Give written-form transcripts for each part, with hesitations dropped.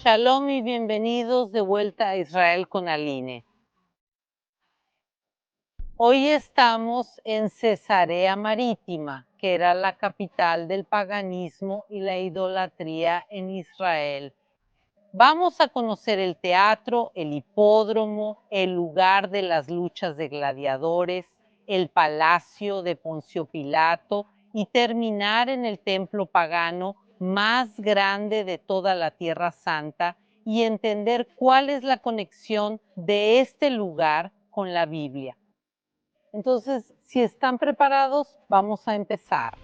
Shalom y bienvenidos de vuelta a Israel con Aline. Hoy estamos en Cesarea Marítima, que era la capital del paganismo y la idolatría en Israel. Vamos a conocer el teatro, el hipódromo, el lugar de las luchas de gladiadores, el palacio de Poncio Pilato y terminar en el templo pagano más grande de toda la Tierra Santa y entender cuál es la conexión de este lugar con la Biblia. Entonces, si están preparados, vamos a empezar.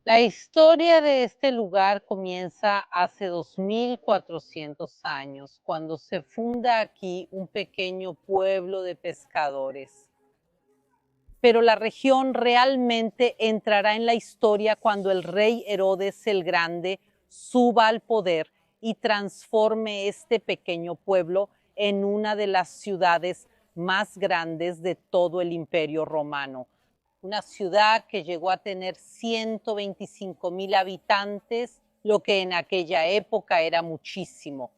La historia de este lugar comienza hace 2400 años, cuando se funda aquí un pequeño pueblo de pescadores. Pero la región realmente entrará en la historia cuando el rey Herodes el Grande suba al poder y transforme este pequeño pueblo en una de las ciudades más grandes de todo el Imperio Romano. Una ciudad que llegó a tener 125,000 habitantes, lo que en aquella época era muchísimo.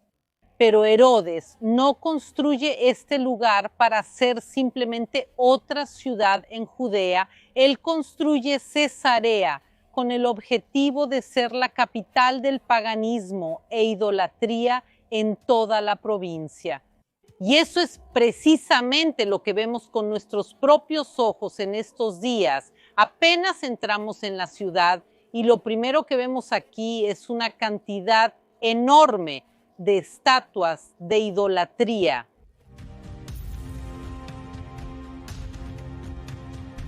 Pero Herodes no construye este lugar para ser simplemente otra ciudad en Judea. Él construye Cesarea con el objetivo de ser la capital del paganismo e idolatría en toda la provincia. Y eso es precisamente lo que vemos con nuestros propios ojos en estos días. Apenas entramos en la ciudad y lo primero que vemos aquí es una cantidad enorme de estatuas de idolatría.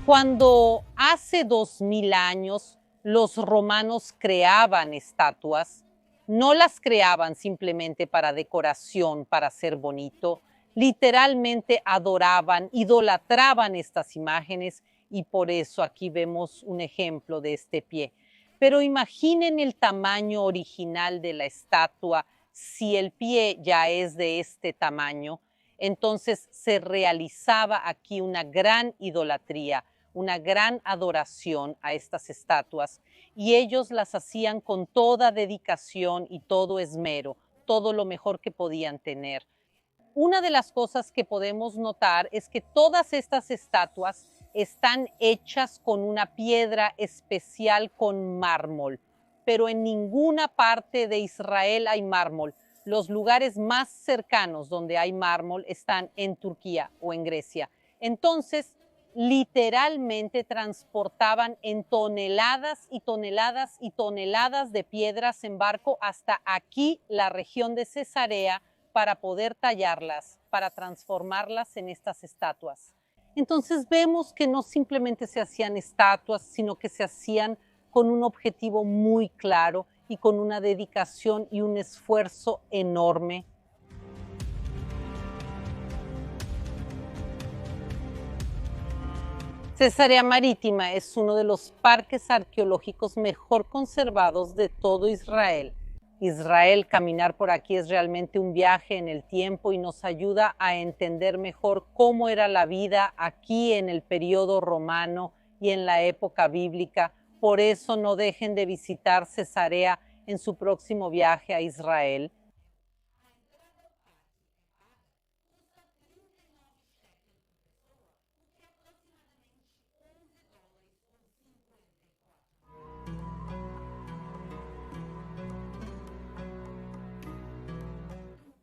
Cuando hace 2000 años los romanos creaban estatuas, no las creaban simplemente para decoración, para ser bonito, literalmente adoraban, idolatraban estas imágenes y por eso aquí vemos un ejemplo de este pie. Pero imaginen el tamaño original de la estatua. Si el pie ya es de este tamaño, entonces se realizaba aquí una gran idolatría, una gran adoración a estas estatuas y ellos las hacían con toda dedicación y todo esmero, todo lo mejor que podían tener. Una de las cosas que podemos notar es que todas estas estatuas están hechas con una piedra especial con mármol, pero en ninguna parte de Israel hay mármol. Los lugares más cercanos donde hay mármol están en Turquía o en Grecia. Entonces, literalmente transportaban en toneladas y toneladas y toneladas de piedras en barco hasta aquí, la región de Cesarea, para poder tallarlas, para transformarlas en estas estatuas. Entonces vemos que no simplemente se hacían estatuas, sino que se hacían con un objetivo muy claro y con una dedicación y un esfuerzo enorme. Cesarea Marítima es uno de los parques arqueológicos mejor conservados de todo Israel. Caminar por aquí es realmente un viaje en el tiempo y nos ayuda a entender mejor cómo era la vida aquí en el periodo romano y en la época bíblica. Por eso no dejen de visitar Cesarea en su próximo viaje a Israel.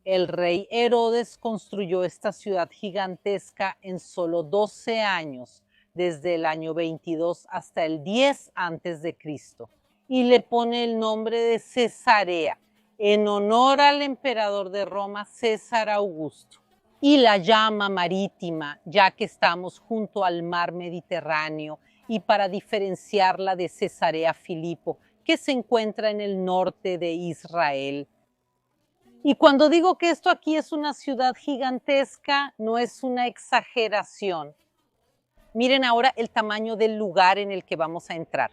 El rey Herodes construyó esta ciudad gigantesca en solo 12 años, desde el año 22 hasta el 10 antes de Cristo, y le pone el nombre de Cesarea, en honor al emperador de Roma, César Augusto, y la llama marítima, ya que estamos junto al mar Mediterráneo, y para diferenciarla de Cesarea Filipo, que se encuentra en el norte de Israel. Y cuando digo que esto aquí es una ciudad gigantesca, no es una exageración. Miren ahora el tamaño del lugar en el que vamos a entrar.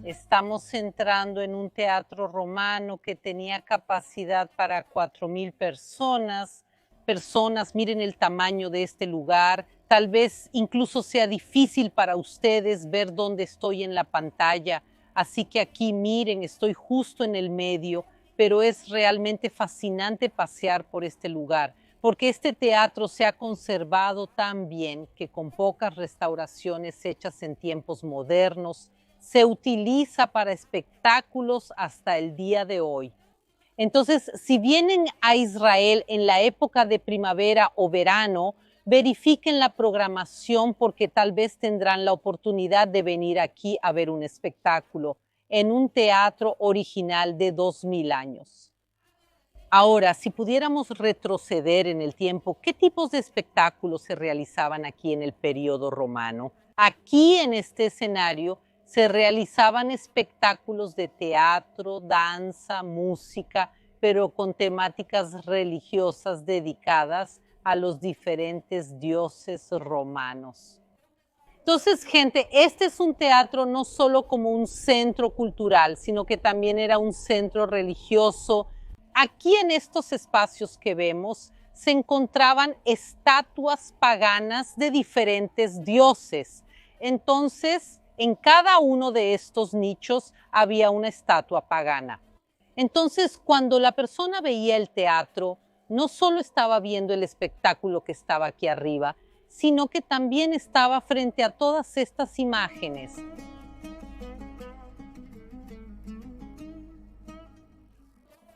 Estamos entrando en un teatro romano que tenía capacidad para 4,000 personas. Miren el tamaño de este lugar. Tal vez incluso sea difícil para ustedes ver dónde estoy en la pantalla. Así que aquí miren, estoy justo en el medio, pero es realmente fascinante pasear por este lugar, porque este teatro se ha conservado tan bien que con pocas restauraciones hechas en tiempos modernos, se utiliza para espectáculos hasta el día de hoy. Entonces, si vienen a Israel en la época de primavera o verano, verifiquen la programación porque tal vez tendrán la oportunidad de venir aquí a ver un espectáculo en un teatro original de 2000 años. Ahora, si pudiéramos retroceder en el tiempo, ¿qué tipos de espectáculos se realizaban aquí en el periodo romano? Aquí en este escenario se realizaban espectáculos de teatro, danza, música, pero con temáticas religiosas dedicadas a los diferentes dioses romanos. Entonces, gente, este es un teatro no solo como un centro cultural, sino que también era un centro religioso. Aquí en estos espacios que vemos se encontraban estatuas paganas de diferentes dioses. Entonces, en cada uno de estos nichos había una estatua pagana. Entonces, cuando la persona veía el teatro, no solo estaba viendo el espectáculo que estaba aquí arriba, sino que también estaba frente a todas estas imágenes.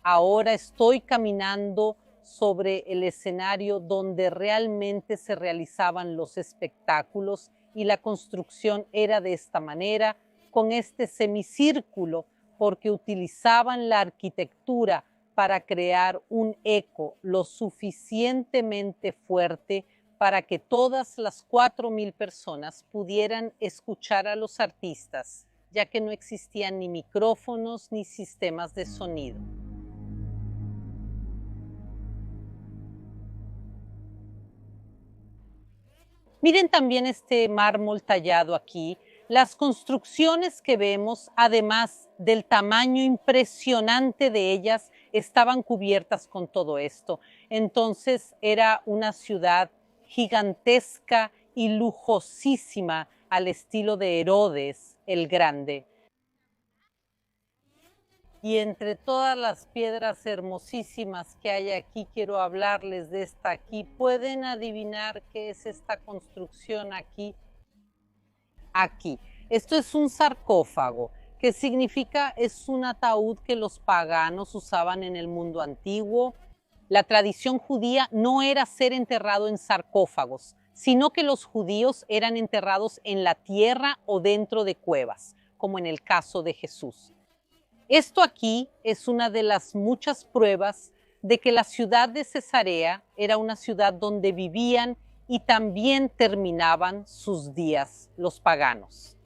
Ahora estoy caminando sobre el escenario donde realmente se realizaban los espectáculos y la construcción era de esta manera, con este semicírculo, porque utilizaban la arquitectura para crear un eco lo suficientemente fuerte para que todas las 4,000 personas pudieran escuchar a los artistas, ya que no existían ni micrófonos ni sistemas de sonido. Miren también este mármol tallado aquí. Las construcciones que vemos, además del tamaño impresionante de ellas, estaban cubiertas con todo esto. Entonces era una ciudad gigantesca y lujosísima al estilo de Herodes el Grande. Y entre todas las piedras hermosísimas que hay aquí, quiero hablarles de esta aquí. ¿Pueden adivinar qué es esta construcción aquí? Aquí. Esto es un sarcófago, que significa es un ataúd que los paganos usaban en el mundo antiguo. La tradición judía no era ser enterrado en sarcófagos, sino que los judíos eran enterrados en la tierra o dentro de cuevas, como en el caso de Jesús. Esto aquí es una de las muchas pruebas de que la ciudad de Cesarea era una ciudad donde vivían y también terminaban sus días los paganos.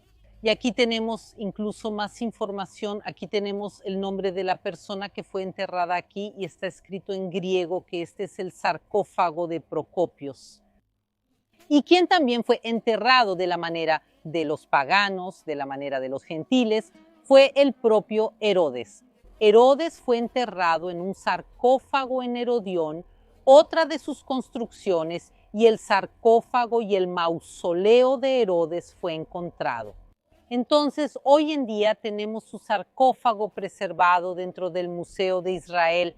Y aquí tenemos incluso más información. Aquí tenemos el nombre de la persona que fue enterrada aquí y está escrito en griego que este es el sarcófago de Procopios. Y quien también fue enterrado de la manera de los paganos, de la manera de los gentiles, fue el propio Herodes. Herodes fue enterrado en un sarcófago en Herodión, otra de sus construcciones, y el sarcófago y el mausoleo de Herodes fue encontrado. Entonces, hoy en día tenemos su sarcófago preservado dentro del Museo de Israel.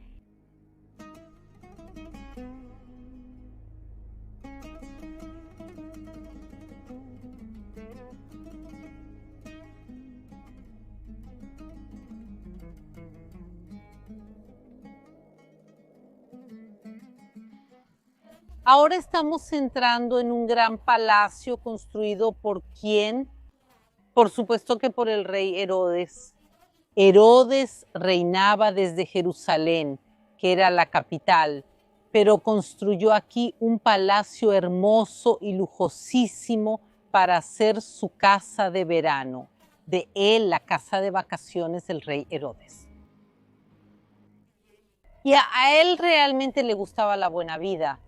Ahora estamos entrando en un gran palacio construido ¿por quién? Por supuesto que por el rey Herodes. Herodes reinaba desde Jerusalén, que era la capital, pero construyó aquí un palacio hermoso y lujosísimo para hacer su casa de verano. De él, la casa de vacaciones del rey Herodes. Y a él realmente le gustaba la buena vida.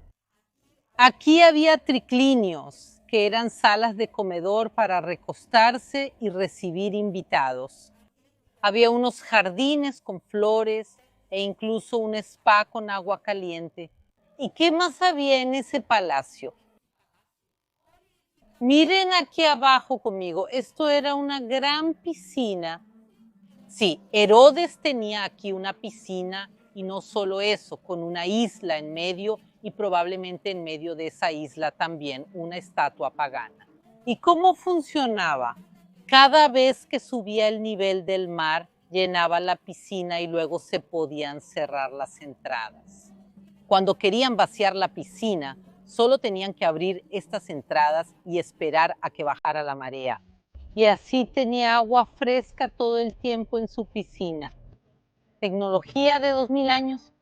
Aquí había triclinios, que eran salas de comedor para recostarse y recibir invitados. Había unos jardines con flores e incluso un spa con agua caliente. ¿Y qué más había en ese palacio? Miren aquí abajo conmigo, esto era una gran piscina. Sí, Herodes tenía aquí una piscina y no solo eso, con una isla en medio y probablemente en medio de esa isla también una estatua pagana. ¿Y cómo funcionaba? Cada vez que subía el nivel del mar, llenaba la piscina y luego se podían cerrar las entradas. Cuando querían vaciar la piscina, solo tenían que abrir estas entradas y esperar a que bajara la marea. Y así tenía agua fresca todo el tiempo en su piscina. Tecnología de 2000 años.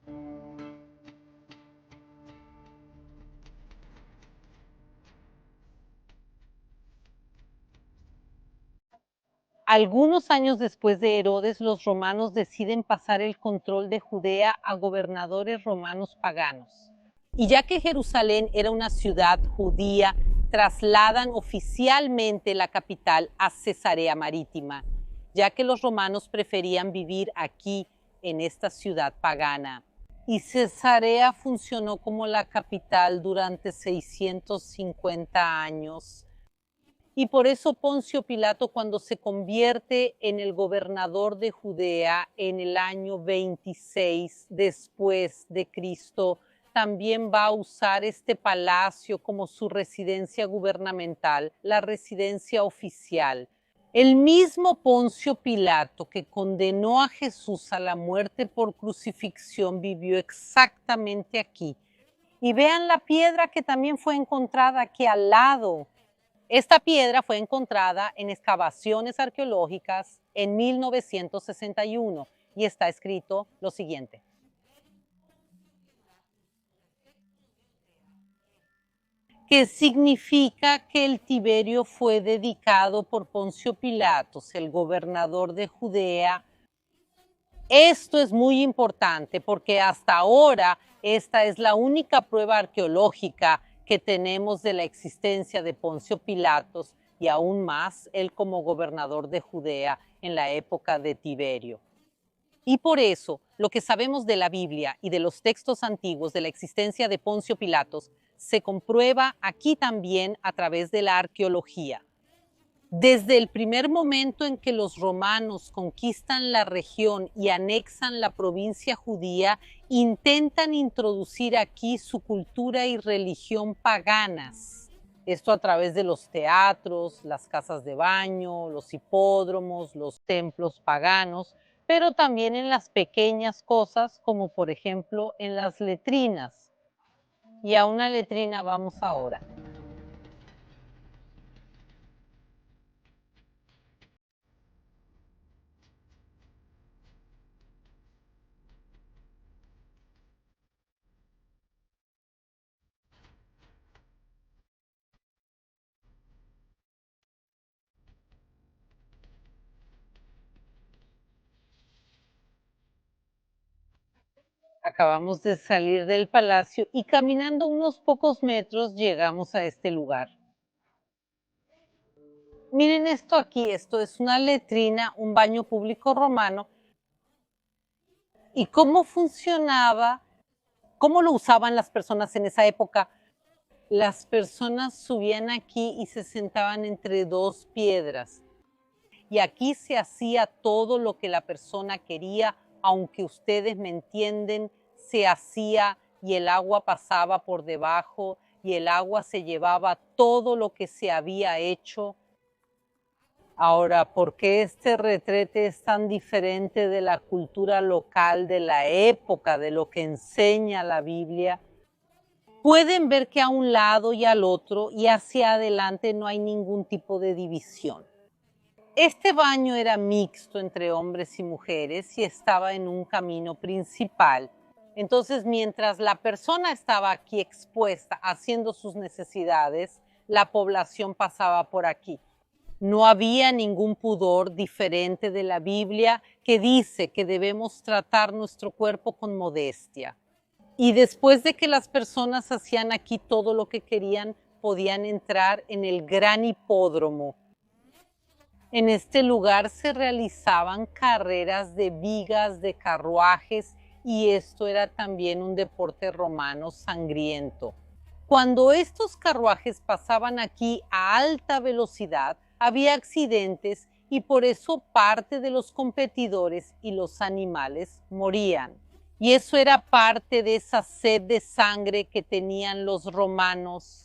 Algunos años después de Herodes, los romanos deciden pasar el control de Judea a gobernadores romanos paganos. Y ya que Jerusalén era una ciudad judía, trasladan oficialmente la capital a Cesarea Marítima, ya que los romanos preferían vivir aquí, en esta ciudad pagana. Y Cesarea funcionó como la capital durante 650 años. Y por eso Poncio Pilato, cuando se convierte en el gobernador de Judea en el año 26 después de Cristo, también va a usar este palacio como su residencia gubernamental, la residencia oficial. El mismo Poncio Pilato que condenó a Jesús a la muerte por crucifixión vivió exactamente aquí. Y vean la piedra que también fue encontrada aquí al lado. Esta piedra fue encontrada en excavaciones arqueológicas en 1961 y está escrito lo siguiente. Que significa que el Tiberio fue dedicado por Poncio Pilatos, el gobernador de Judea. Esto es muy importante porque hasta ahora esta es la única prueba arqueológica que tenemos de la existencia de Poncio Pilatos y aún más él como gobernador de Judea en la época de Tiberio. Y por eso, lo que sabemos de la Biblia y de los textos antiguos de la existencia de Poncio Pilatos se comprueba aquí también a través de la arqueología. Desde el primer momento en que los romanos conquistan la región y anexan la provincia judía, intentan introducir aquí su cultura y religión paganas. Esto a través de los teatros, las casas de baño, los hipódromos, los templos paganos, pero también en las pequeñas cosas como por ejemplo en las letrinas. Y a una letrina vamos ahora. Acabamos de salir del palacio y caminando unos pocos metros llegamos a este lugar. Miren esto aquí, esto es una letrina, un baño público romano. ¿Y cómo funcionaba? ¿Cómo lo usaban las personas en esa época? Las personas subían aquí y se sentaban entre dos piedras. Y aquí se hacía todo lo que la persona quería, aunque ustedes me entienden, se hacía y el agua pasaba por debajo y el agua se llevaba todo lo que se había hecho. Ahora, ¿por qué este retrete es tan diferente de la cultura local, de la época, de lo que enseña la Biblia? Pueden ver que a un lado y al otro y hacia adelante no hay ningún tipo de división. Este baño era mixto entre hombres y mujeres y estaba en un camino principal. Entonces, mientras la persona estaba aquí expuesta haciendo sus necesidades, la población pasaba por aquí. No había ningún pudor diferente de la Biblia que dice que debemos tratar nuestro cuerpo con modestia. Y después de que las personas hacían aquí todo lo que querían, podían entrar en el gran hipódromo. En este lugar se realizaban carreras de vigas, de carruajes, y esto era también un deporte romano sangriento. Cuando estos carruajes pasaban aquí a alta velocidad, había accidentes y por eso parte de los competidores y los animales morían. Y eso era parte de esa sed de sangre que tenían los romanos,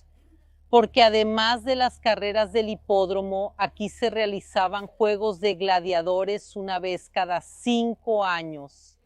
porque además de las carreras del hipódromo, aquí se realizaban juegos de gladiadores una vez cada 5 años.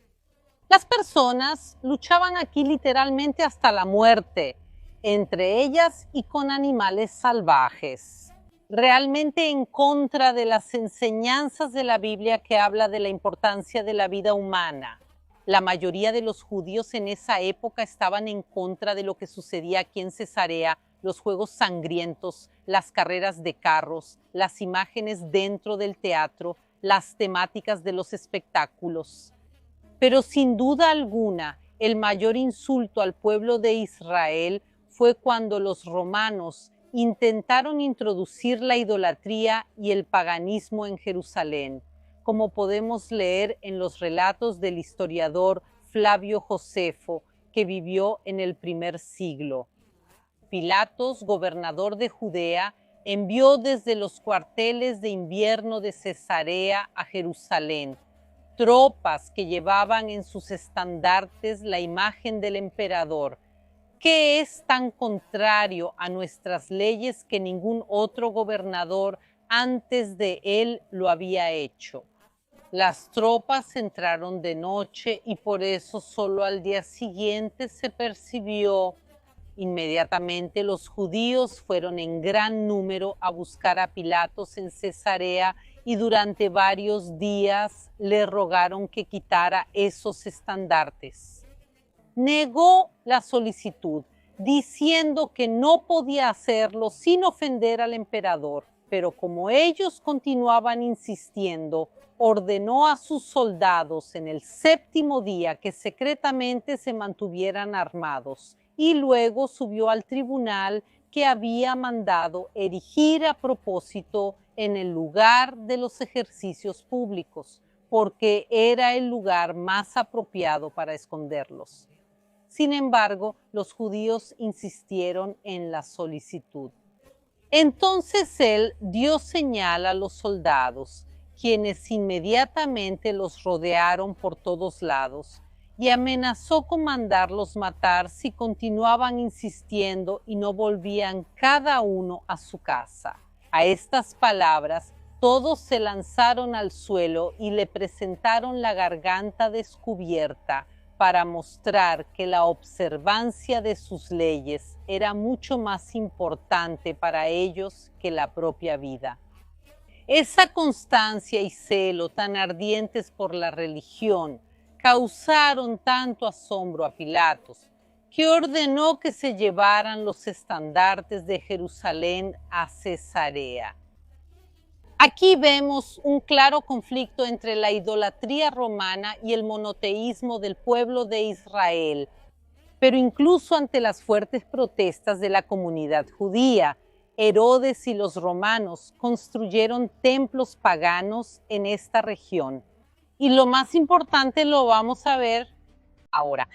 Las personas luchaban aquí literalmente hasta la muerte, entre ellas y con animales salvajes, realmente en contra de las enseñanzas de la Biblia que habla de la importancia de la vida humana. La mayoría de los judíos en esa época estaban en contra de lo que sucedía aquí en Cesarea, los juegos sangrientos, las carreras de carros, las imágenes dentro del teatro, las temáticas de los espectáculos. Pero sin duda alguna, el mayor insulto al pueblo de Israel fue cuando los romanos intentaron introducir la idolatría y el paganismo en Jerusalén, como podemos leer en los relatos del historiador Flavio Josefo, que vivió en el primer siglo. Pilatos, gobernador de Judea, envió desde los cuarteles de invierno de Cesarea a Jerusalén tropas que llevaban en sus estandartes la imagen del emperador, que es tan contrario a nuestras leyes que ningún otro gobernador antes de él lo había hecho. Las tropas entraron de noche y por eso solo al día siguiente se percibió. Inmediatamente los judíos fueron en gran número a buscar a Pilatos en Cesarea y durante varios días le rogaron que quitara esos estandartes. Negó la solicitud, diciendo que no podía hacerlo sin ofender al emperador, pero como ellos continuaban insistiendo, ordenó a sus soldados en el 7º día que secretamente se mantuvieran armados y luego subió al tribunal que había mandado erigir a propósito en el lugar de los ejercicios públicos, porque era el lugar más apropiado para esconderlos. Sin embargo, los judíos insistieron en la solicitud. Entonces él dio señal a los soldados, quienes inmediatamente los rodearon por todos lados, y amenazó con mandarlos matar si continuaban insistiendo y no volvían cada uno a su casa. A estas palabras, todos se lanzaron al suelo y le presentaron la garganta descubierta para mostrar que la observancia de sus leyes era mucho más importante para ellos que la propia vida. Esa constancia y celo tan ardientes por la religión causaron tanto asombro a Pilatos, que ordenó que se llevaran los estandartes de Jerusalén a Cesarea. Aquí vemos un claro conflicto entre la idolatría romana y el monoteísmo del pueblo de Israel, pero incluso ante las fuertes protestas de la comunidad judía, Herodes y los romanos construyeron templos paganos en esta región. Y lo más importante lo vamos a ver ahora.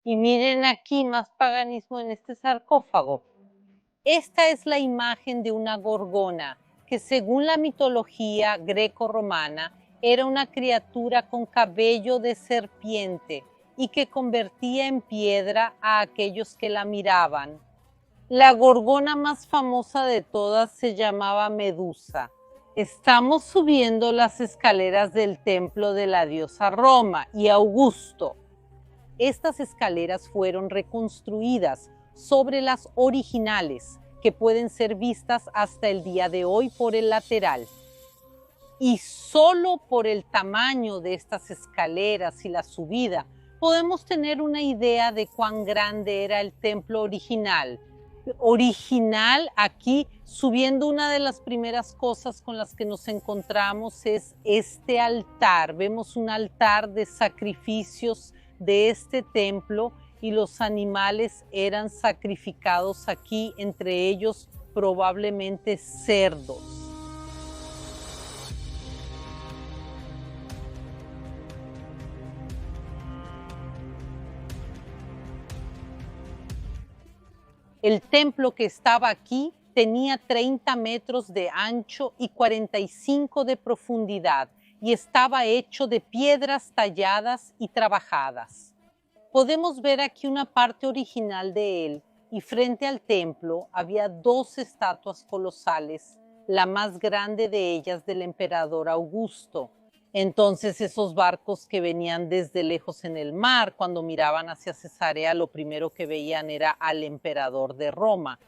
Y miren aquí más paganismo en este sarcófago. Esta es la imagen de una gorgona, que según la mitología greco-romana era una criatura con cabello de serpiente y que convertía en piedra a aquellos que la miraban. La gorgona más famosa de todas se llamaba Medusa. Estamos subiendo las escaleras del templo de la diosa Roma y Augusto. Estas escaleras fueron reconstruidas sobre las originales, que pueden ser vistas hasta el día de hoy por el lateral. Y solo por el tamaño de estas escaleras y la subida, podemos tener una idea de cuán grande era el templo original. Aquí, subiendo, una de las primeras cosas con las que nos encontramos es este altar. Vemos un altar de sacrificios de este templo y los animales eran sacrificados aquí, entre ellos probablemente cerdos. El templo que estaba aquí tenía 30 metros de ancho y 45 de profundidad y estaba hecho de piedras talladas y trabajadas. Podemos ver aquí una parte original de él y frente al templo había 2 estatuas colosales, la más grande de ellas del emperador Augusto. Entonces esos barcos que venían desde lejos en el mar, cuando miraban hacia Cesarea, lo primero que veían era al emperador de Roma.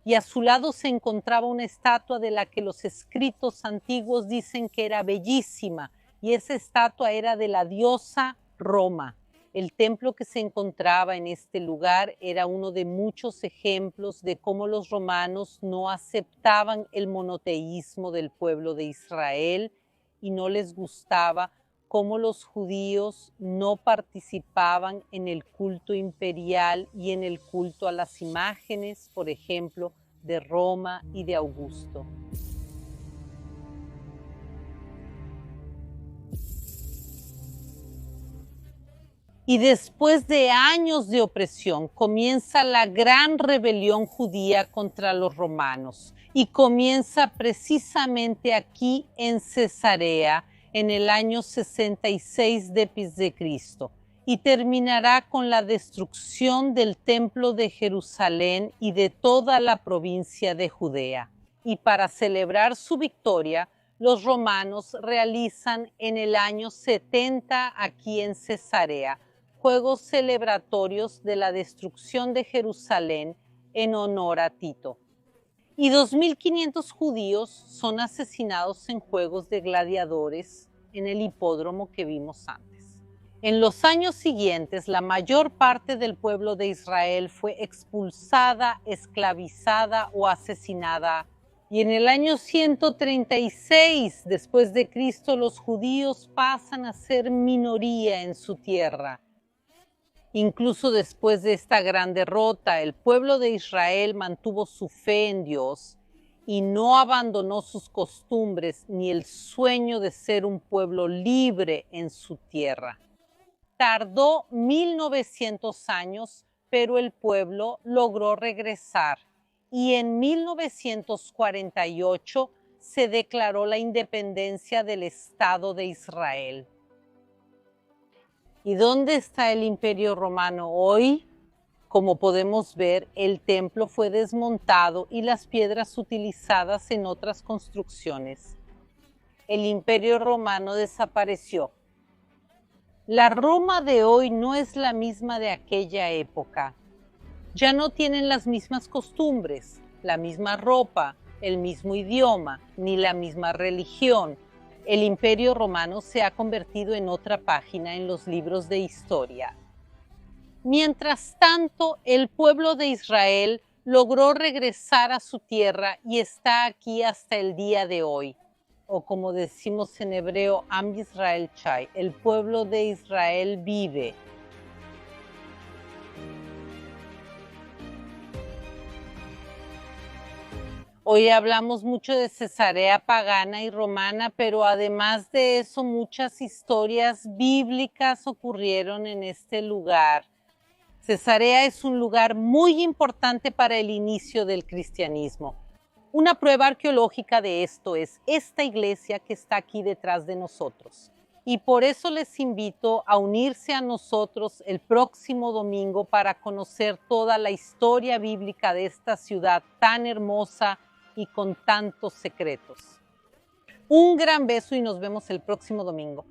Y a su lado se encontraba una estatua de la que los escritos antiguos dicen que era bellísima, y esa estatua era de la diosa Roma. El templo que se encontraba en este lugar era uno de muchos ejemplos de cómo los romanos no aceptaban el monoteísmo del pueblo de Israel y no les gustaba cómo los judíos no participaban en el culto imperial y en el culto a las imágenes, por ejemplo, de Roma y de Augusto. Y después de años de opresión, comienza la gran rebelión judía contra los romanos. Y comienza precisamente aquí en Cesarea, en el año 66 de Cristo. Y terminará con la destrucción del templo de Jerusalén y de toda la provincia de Judea. Y para celebrar su victoria, los romanos realizan en el año 70 aquí en Cesarea juegos celebratorios de la destrucción de Jerusalén en honor a Tito. Y 2.500 judíos son asesinados en juegos de gladiadores en el hipódromo que vimos antes. En los años siguientes, la mayor parte del pueblo de Israel fue expulsada, esclavizada o asesinada. Y en el año 136 después de Cristo, los judíos pasan a ser minoría en su tierra. Incluso después de esta gran derrota, el pueblo de Israel mantuvo su fe en Dios y no abandonó sus costumbres ni el sueño de ser un pueblo libre en su tierra. Tardó 1900 años, pero el pueblo logró regresar y en 1948 se declaró la independencia del Estado de Israel. ¿Y dónde está el Imperio Romano hoy? Como podemos ver, el templo fue desmontado y las piedras utilizadas en otras construcciones. El Imperio Romano desapareció. La Roma de hoy no es la misma de aquella época. Ya no tienen las mismas costumbres, la misma ropa, el mismo idioma, ni la misma religión. El Imperio Romano se ha convertido en otra página en los libros de historia. Mientras tanto, el pueblo de Israel logró regresar a su tierra y está aquí hasta el día de hoy. O como decimos en hebreo, Am Yisrael Chai, el pueblo de Israel vive. Hoy hablamos mucho de Cesarea pagana y romana, pero además de eso, muchas historias bíblicas ocurrieron en este lugar. Cesarea es un lugar muy importante para el inicio del cristianismo. Una prueba arqueológica de esto es esta iglesia que está aquí detrás de nosotros. Y por eso les invito a unirse a nosotros el próximo domingo para conocer toda la historia bíblica de esta ciudad tan hermosa y con tantos secretos. Un gran beso y nos vemos el próximo domingo.